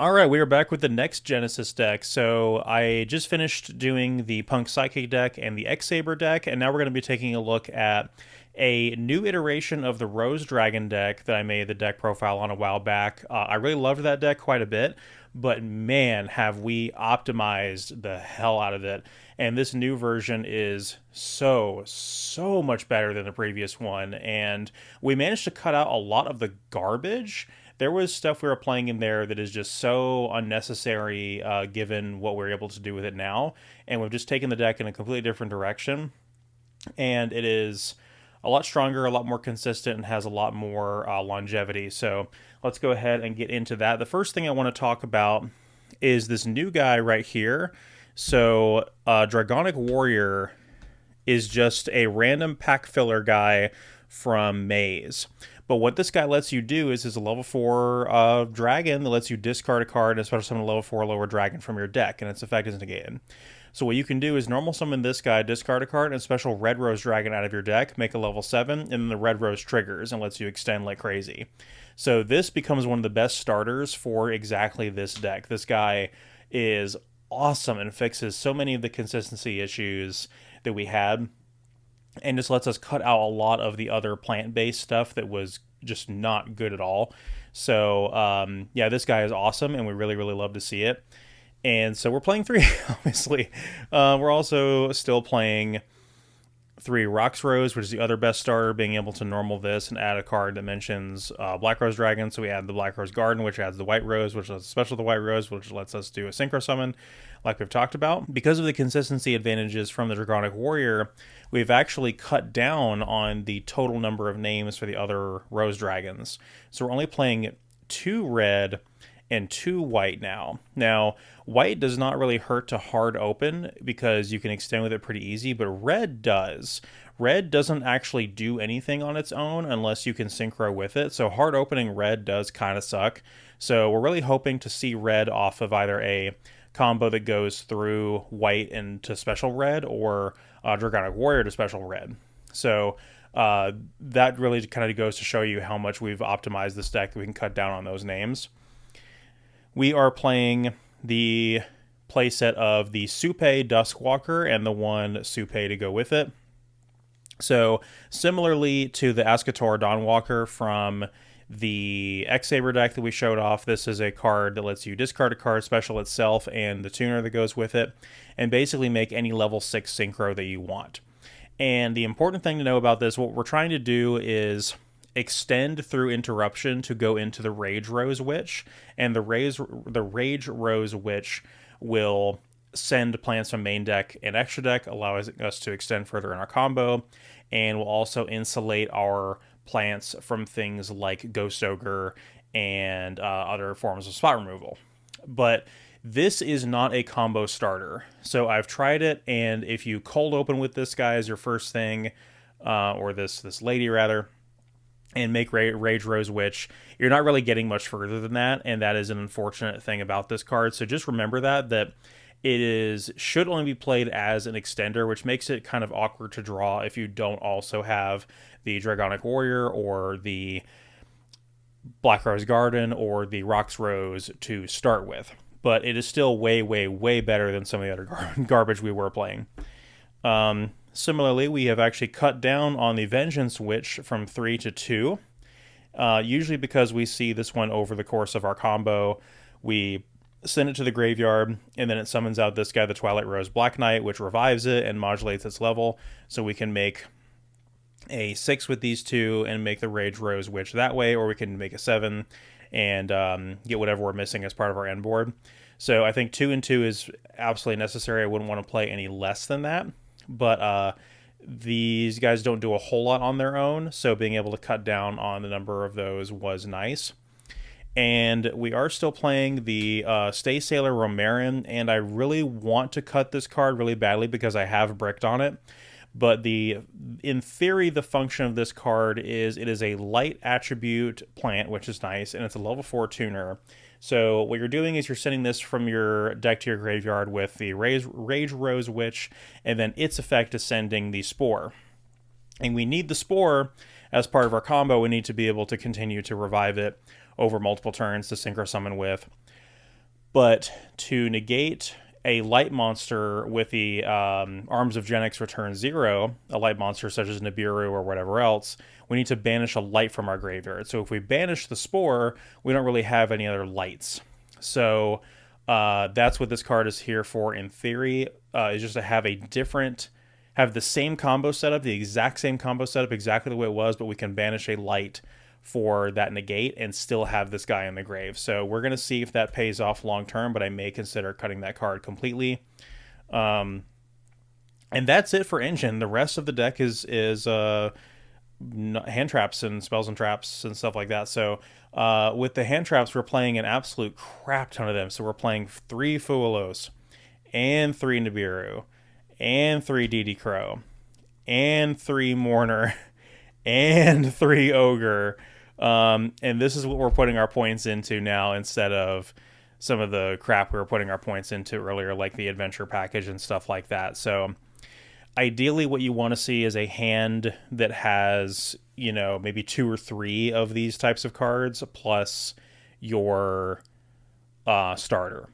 All right, we are back with the next Genesis deck. So I just finished doing the Punk Psychic deck and the X-Saber deck, and now we're going to be taking a look at a new iteration of the Rose Dragon deck that I made the deck profile on a while back. I really loved that deck quite a bit, but man, have we optimized the hell out of it. And this new version is so much better than the previous one, and we managed to cut out a lot of the garbage. There was stuff we were playing in there that is just so unnecessary given what we're able to do with it now. And we've just taken the deck in a completely different direction. And it is a lot stronger, a lot more consistent, and has a lot more longevity. So let's go ahead and get into that. The first thing I want to talk about is this new guy right here. So Dragonic Warrior is just a random pack filler guy from Maze. But what this guy lets you do is a level 4 dragon that lets you discard a card and special summon a level 4 lower dragon from your deck, and its effect is negated. So what you can do is normal summon this guy, discard a card, and special red rose dragon out of your deck, make a level 7, and then the red rose triggers and lets you extend like crazy. So this becomes one of the best starters for exactly this deck. This guy is awesome and fixes so many of the consistency issues that we had, and just lets us cut out a lot of the other plant-based stuff that was just not good at all. So, yeah, this guy is awesome, and we really love to see it. And so we're playing 3, obviously. We're also still playing 3 Rocks Rose, which is the other best starter, being able to normal this and add a card that mentions Black Rose Dragon. So we add the Black Rose Garden, which adds the White Rose, which is special the White Rose, which lets us do a Synchro Summon, like we've talked about. Because of the consistency advantages from the Dragonic Warrior, we've actually cut down on the total number of names for the other Rose Dragons. So we're only playing 2 red and 2 white now. Now, white does not really hurt to hard open because you can extend with it pretty easy, but red does. Red doesn't actually do anything on its own unless you can synchro with it, so hard opening red does kind of suck. So we're really hoping to see red off of either a combo that goes through white into special red or Dragonic Warrior to special red. So that really kind of goes to show you how much we've optimized this deck that we can cut down on those names. We are playing the playset of the Supe Duskwalker and the one Supe to go with it. So similarly to the Ascator Dawnwalker from the X-Saber deck that we showed off, this is a card that lets you discard a card, special itself, and the tuner that goes with it, and basically make any level 6 synchro that you want. And the important thing to know about this, what we're trying to do is extend through interruption to go into the Rage Rose Witch, and the Rage Rose Witch will send plants from main deck and extra deck, allowing us to extend further in our combo, and will also insulate our plants from things like Ghost Ogre and other forms of spot removal. But this is not a combo starter. So I've tried it, and if you cold open with this guy as your first thing, or this lady rather, and make Rage Rose Witch, you're not really getting much further than that, and that is an unfortunate thing about this card. So just remember that should only be played as an extender, which makes it kind of awkward to draw if you don't also have the Dragonic Warrior or the Black Rose Garden or the Rocks Rose to start with. But it is still way better than some of the other garbage we were playing. Similarly, we have actually cut down on the Vengeance Witch from 3 to 2. Usually because we see this one over the course of our combo, we send it to the graveyard, and then it summons out this guy, the Twilight Rose Black Knight, which revives it and modulates its level, so we can make a 6 with these 2 and make the Rage Rose Witch that way, or we can make a 7 and get whatever we're missing as part of our end board. So I think 2 and 2 is absolutely necessary. I wouldn't want to play any less than that. But these guys don't do a whole lot on their own, so being able to cut down on the number of those was nice. And we are still playing the Stay Sailor Romarin, and I really want to cut this card really badly because I have bricked on it. But in theory, the function of this card is it is a light attribute plant, which is nice, and it's a level 4 tuner. So what you're doing is you're sending this from your deck to your graveyard with the Rage Rose Witch, and then its effect is sending the Spore. And we need the Spore as part of our combo. We need to be able to continue to revive it over multiple turns to synchro summon with. But to negate a light monster with the Arms of Genix return 0, a light monster such as Nibiru or whatever else, we need to banish a light from our graveyard. So if we banish the Spore, we don't really have any other lights. So that's what this card is here for in theory, is just to have have the same combo setup, the exact same combo setup, exactly the way it was, but we can banish a light for that negate and still have this guy in the grave. So we're going to see if that pays off long term, but I may consider cutting that card completely. And that's it for Engine. The rest of the deck is hand traps and spells and traps and stuff like that. So with the hand traps, we're playing an absolute crap ton of them. So we're playing 3 Fuelos and 3 Nibiru and 3 DD Crow and 3 Mourner and 3 Ogre. And this is what we're putting our points into now instead of some of the crap we were putting our points into earlier, like the adventure package and stuff like that. So ideally what you want to see is a hand that has, maybe 2 or 3 of these types of cards plus your starter.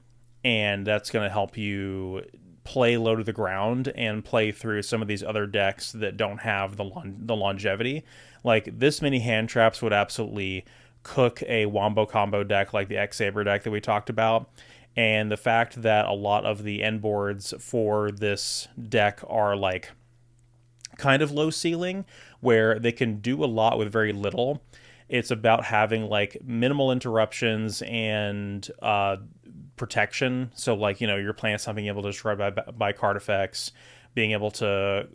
And that's going to help you play low to the ground and play through some of these other decks that don't have the longevity. Like this many hand traps would absolutely cook a wombo combo deck like the X-Saber deck that we talked about. And the fact that a lot of the end boards for this deck are like kind of low ceiling, where they can do a lot with very little. It's about having like minimal interruptions and protection. So like, you're playing something able to destroy by card effects, being able to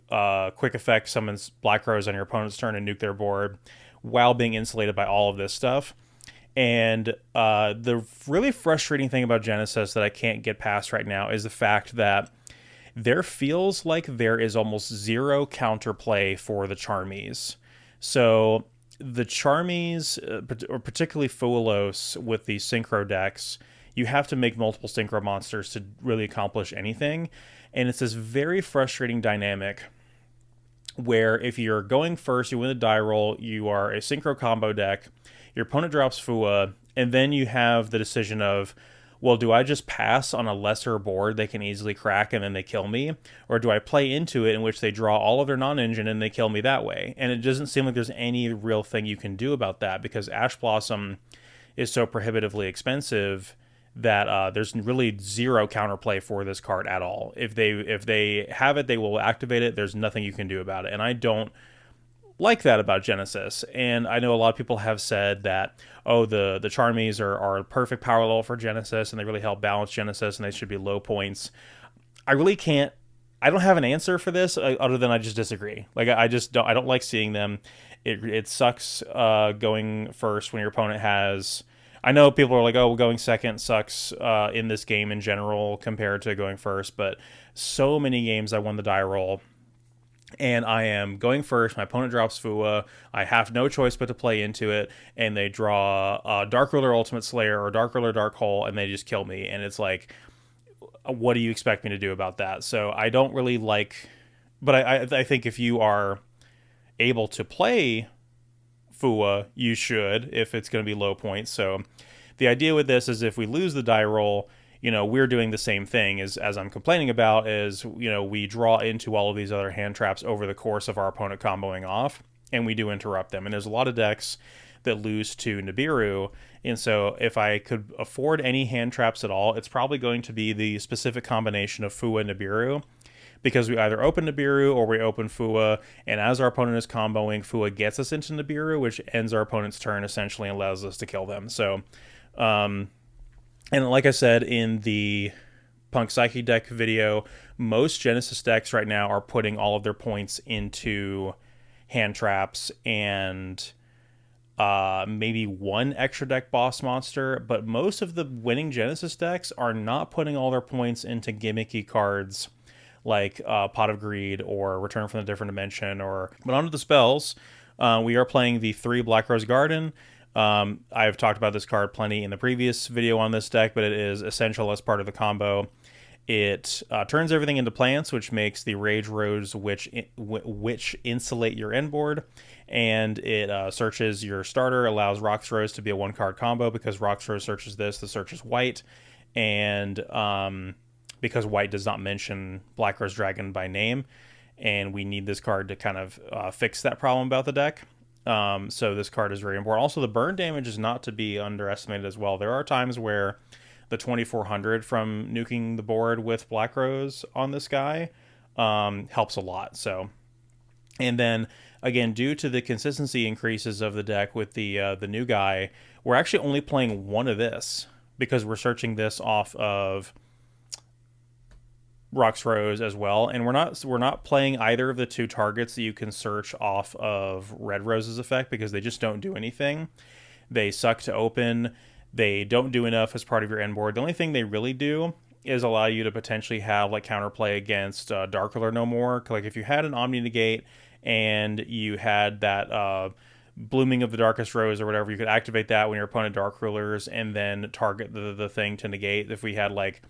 quick effect summons Black Rose on your opponent's turn and nuke their board while being insulated by all of this stuff. And the really frustrating thing about Genesys that I can't get past right now is the fact that there feels like there is almost zero counterplay for the Charmies. So the Charmies, or particularly Fuelos with the Synchro decks, you have to make multiple Synchro monsters to really accomplish anything. And it's this very frustrating dynamic where if you're going first, you win the die roll, you are a Synchro combo deck, your opponent drops Fua, and then you have the decision of, well, do I just pass on a lesser board they can easily crack and then they kill me? Or do I play into it in which they draw all of their non-engine and they kill me that way? And it doesn't seem like there's any real thing you can do about that because Ash Blossom is so prohibitively expensive that there's really zero counterplay for this card at all. If they have it, they will activate it. There's nothing you can do about it. And I don't like that about Genesys. And I know a lot of people have said that, oh, the Charmies are a perfect power level for Genesys and they really help balance Genesys and they should be low points. I don't have an answer for this other than I just disagree. Like I don't like seeing them. It sucks going first when your opponent has... I know people are like, oh, well, going second sucks in this game in general compared to going first, but so many games I won the die roll and I am going first, my opponent drops Fua, I have no choice but to play into it, and they draw Dark Ruler Ultimate Slayer or Dark Ruler Dark Hole, and they just kill me, and it's like, what do you expect me to do about that? So I don't really like, but I think if you are able to play Fua, you should, if it's going to be low points. So the idea with this is if we lose the die roll, we're doing the same thing as I'm complaining about is, we draw into all of these other hand traps over the course of our opponent comboing off, and we do interrupt them. And there's a lot of decks that lose to Nibiru, and so if I could afford any hand traps at all, it's probably going to be the specific combination of Fua and Nibiru, because we either open Nibiru or we open Fua, and as our opponent is comboing, Fua gets us into Nibiru, which ends our opponent's turn essentially and allows us to kill them. So, and like I said in the Punk Psychic deck video, most Genesys decks right now are putting all of their points into hand traps and maybe one extra deck boss monster, but most of the winning Genesys decks are not putting all their points into gimmicky cards like Pot of Greed or Return from the Different Dimension. But onto the spells, we are playing the 3 Black Rose Garden. I've talked about this card plenty in the previous video on this deck, but it is essential as part of the combo. It turns everything into plants, which makes the Rage Rose which insulate your end board, and it searches your starter, allows Rox Rose to be a 1-card combo because Rox Rose searches this, the search is white, and because white does not mention Black Rose Dragon by name, and we need this card to kind of fix that problem about the deck. So this card is very important. Also, the burn damage is not to be underestimated as well. There are times where the 2400 from nuking the board with Black Rose on this guy helps a lot. So, and then again, due to the consistency increases of the deck with the new guy, we're actually only playing one of this because we're searching this off of Rox Rose as well, and we're not playing either of the two targets that you can search off of Red Rose's effect because they just don't do anything. They suck to open. They don't do enough as part of your end board. The only thing they really do is allow you to potentially have like counterplay against Dark Ruler no more. Like if you had an Omni Negate and you had that Blooming of the Darkest Rose or whatever, you could activate that when your opponent Dark Rulers and then target the thing to negate. If we had like,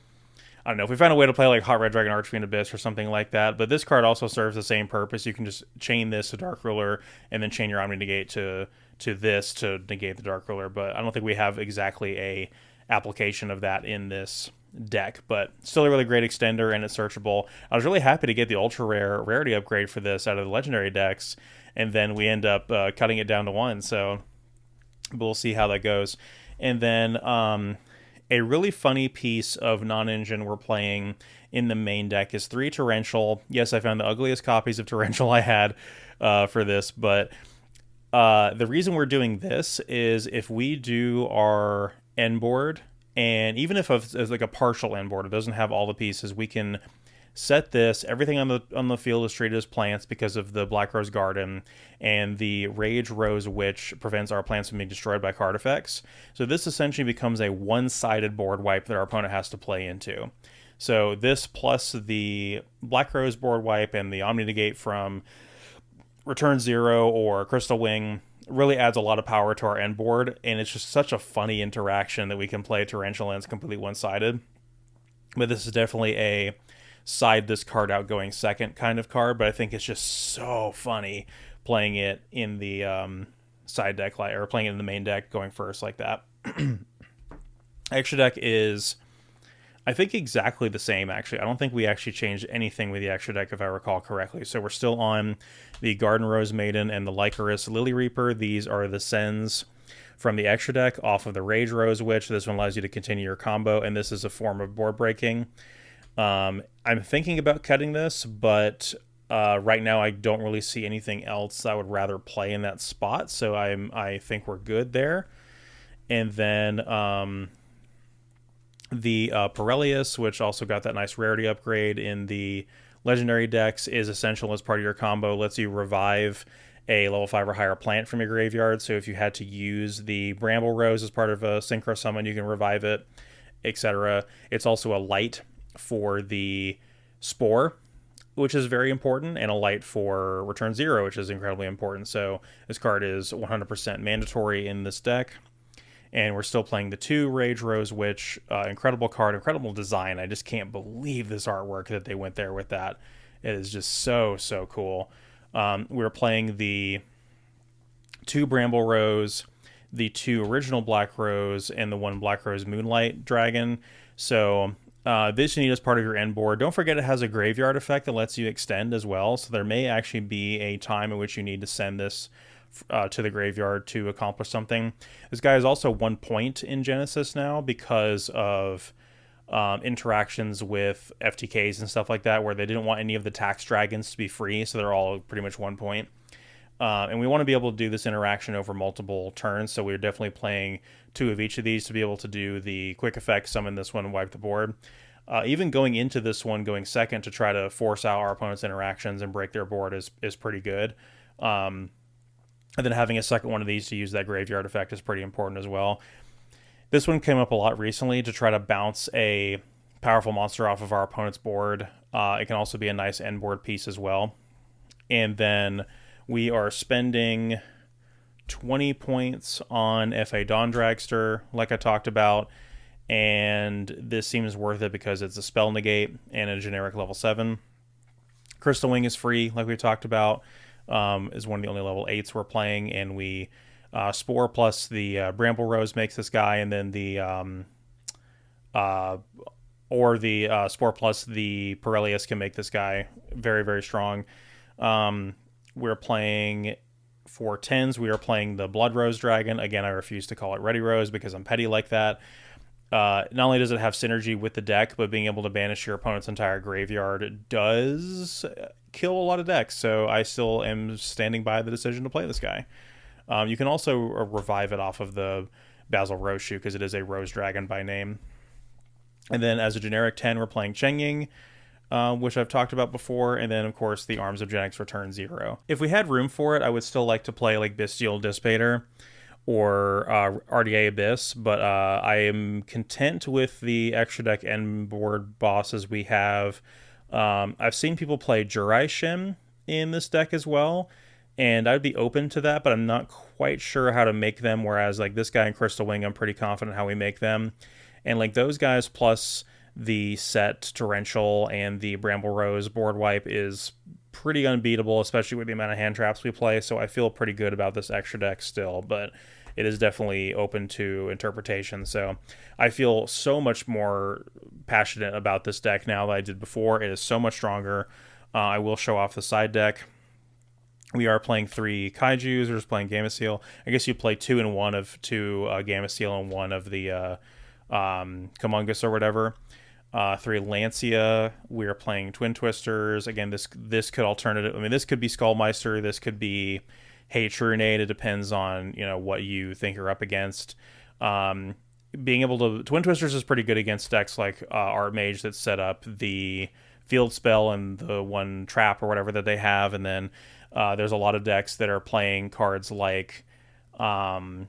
I don't know, if we found a way to play like Hot Red Dragon Archfiend Abyss or something like that. But this card also serves the same purpose. You can just chain this to Dark Ruler and then chain your Omni Negate to this to negate the Dark Ruler. But I don't think we have exactly a application of that in this deck. But still a really great extender, and it's searchable. I was really happy to get the ultra rare rarity upgrade for this out of the legendary decks, and then we end up cutting it down to 1. So we'll see how that goes. And then a really funny piece of non-engine we're playing in the main deck is 3 Torrential. Yes, I found the ugliest copies of Torrential I had for this, but the reason we're doing this is if we do our end board, and even if it's like a partial end board, it doesn't have all the pieces, we can set this. Everything on the field is treated as plants because of the Black Rose Garden, and the Rage Rose Witch prevents our plants from being destroyed by card effects. So this essentially becomes a one-sided board wipe that our opponent has to play into. So this plus the Black Rose board wipe and the Omni Negate from Return Zero or Crystal Wing really adds a lot of power to our end board, and it's just such a funny interaction that we can play Torrential and it's completely one-sided. But this is definitely a side this card out going second kind of card, but I think it's just so funny playing it in the side deck, or playing it in the main deck going first like that. Extra deck is, I think, exactly the same, actually. I don't think we actually changed anything with the extra deck, if I recall correctly. So we're still on the Garden Rose Maiden and the Lycoris Lily Reaper. These are the sends from the extra deck off of the Rage Rose Witch. This one allows you to continue your combo, and this is a form of board breaking. I'm thinking about cutting this, but right now I don't really see anything else I would rather play in that spot, so I think we're good there. And then the Pirellius, which also got that nice rarity upgrade in the legendary decks, is essential as part of your combo. Lets you revive a level 5 or higher plant from your graveyard, so if you had to use the Bramble Rose as part of a Synchro Summon, you can revive it, etc. It's also a light for the Spore, which is very important, and a light for Return Zero, which is incredibly important. So this card is 100% mandatory in this deck. And we're still playing the 2 Rage Rose Witch. Incredible card, incredible design. I just can't believe this artwork that they went there with that. It is just so, so cool. We're playing the 2 Bramble Rose, the 2 original Black Rose, and the 1 Black Rose Moonlight Dragon. So this you need as part of your end board. Don't forget it has a graveyard effect that lets you extend as well. So there may actually be a time in which you need to send this to the graveyard to accomplish something. This guy is also 1 point in Genesys now because of interactions with FTKs and stuff like that, where they didn't want any of the tax dragons to be free, so they're all pretty much 1 point. And we want to be able to do this interaction over multiple turns, so we're definitely playing 2 of each of these to be able to do the quick effect, summon this one, and wipe the board. Even going into this one, going second to try to force out our opponent's interactions and break their board is pretty good. And then having a second one of these to use that graveyard effect is pretty important as well. This one came up a lot recently to try to bounce a powerful monster off of our opponent's board. It can also be a nice end board piece as well. And then we are spending 20 points on FA Dawn Dragster, like I talked about. And this seems worth it because it's a spell negate and a generic level 7. Crystal Wing is free, like we talked about. Is one of the only level 8s we're playing, and we Spore plus the Bramble Rose makes this guy, and then the or the Sport Plus, the Pirellius can make this guy very, very strong. We're playing for 10s. We are playing the Blood Rose Dragon. Again, I refuse to call it Ready Rose because I'm petty like that. Not only does it have synergy with the deck, but being able to banish your opponent's entire graveyard does kill a lot of decks. So I still am standing by the decision to play this guy. You can also revive it off of the Basil Rose Shoe because it is a Rose Dragon by name. And then as a generic 10, we're playing Cheng Ying, which I've talked about before. And then, of course, the Arms of Genix for turn 0. If we had room for it, I would still like to play like Bestial Dissipator or RDA Abyss, but I am content with the extra deck end board bosses we have. I've seen people play Jurai Shim in this deck as well, and I'd be open to that, but I'm not quite sure how to make them, whereas like this guy in Crystal Wing, I'm pretty confident how we make them. And like those guys plus the set Torrential and the Bramble Rose board wipe is pretty unbeatable, especially with the amount of hand traps we play, so I feel pretty good about this extra deck still, but it is definitely open to interpretation. So I feel so much more passionate about this deck now than I did before. It is so much stronger. I will show off the side deck. We are playing 3 Kaijus. We're just playing Gameciel. I guess you play 2 and 1 of 2 Gameciel and 1 of the Kamungus or whatever. 3 Lancia. We are playing Twin Twisters. Again, this could alternative. I mean, this could be Skullmeister. This could be Hatronade. It depends on what you think you're up against. Being able to Twin Twisters is pretty good against decks like Archmage that set up the field spell and the one trap or whatever that they have, and then there's a lot of decks that are playing cards like the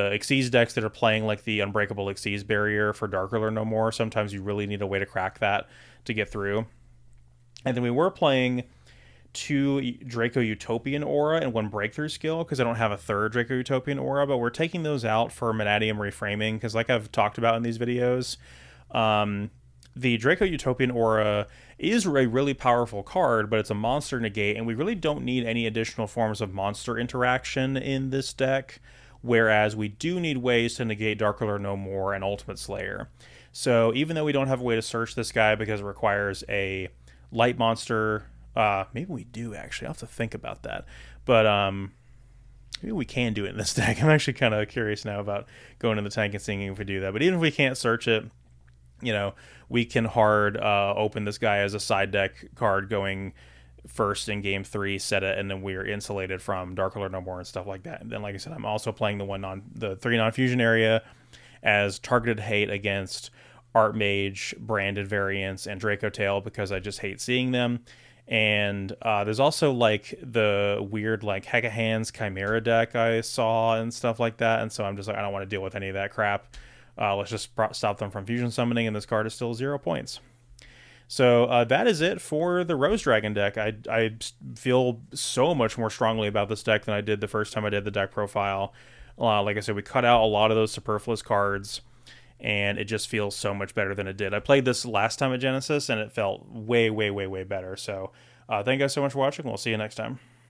Xyz decks that are playing like the Unbreakable Xyz barrier for Dark Ruler No More. Sometimes you really need a way to crack that to get through. And then we were playing 2 Draco Utopian Aura and 1 Breakthrough Skill because I don't have a 3rd Draco Utopian Aura, but we're taking those out for Manatium Reframing because like I've talked about in these videos, the Draco Utopian Aura is a really powerful card, but it's a monster negate, and we really don't need any additional forms of monster interaction in this deck, whereas we do need ways to negate Dark Ruler No More and Ultimate Slayer. So even though we don't have a way to search this guy because it requires a light monster, maybe we do actually. I'll have to think about that. But maybe we can do it in this deck. I'm actually kind of curious now about going in the tank and seeing if we do that. But even if we can't search it, we can hard open this guy as a side deck card going first in game 3, set it, and then we're insulated from Dark Ruler No More and stuff like that. And then, like I said, I'm also playing the 3 non-fusion area as targeted hate against Archmage, branded variants, and Draco Tail because I just hate seeing them. And there's also like the weird like Heka Hands Chimera deck I saw and stuff like that, and so I'm just like, I don't want to deal with any of that crap. Let's just stop them from fusion summoning, and this card is still 0 points. So that is it for the Rose Dragon deck. I feel so much more strongly about this deck than I did the first time I did the deck profile. Like I said, we cut out a lot of those superfluous cards, and it just feels so much better than it did. I played this last time at Genesis, and it felt way, way, way, way better. So thank you guys so much for watching. We'll see you next time.